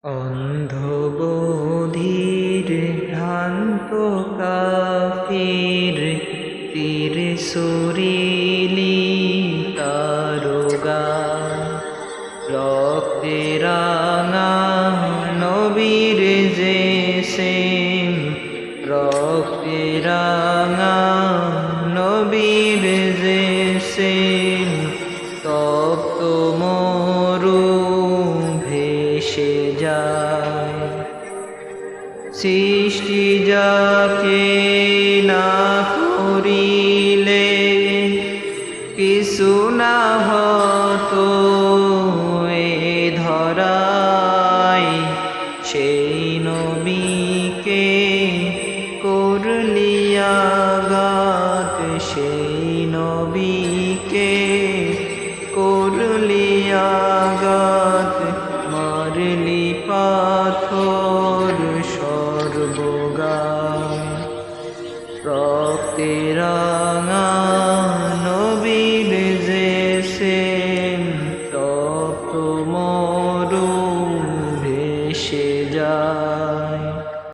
অন্ধ বধির ভ্রান্ত কাফির তীর সুরিলি তারগা রক্তে রাঙা নবীর যে সেম রক্তে রাঙা নবীর যে সেম তপ্ত মরু ভেসে যায়। সৃষ্টি যাকে না করিলে কিছু না হতো এ ধরায়, সেই নবীকে করলি আঘাত, সেই নবীকে করলি আঘাত, মারলি পাথর সর্বগা রক্তে রাঙা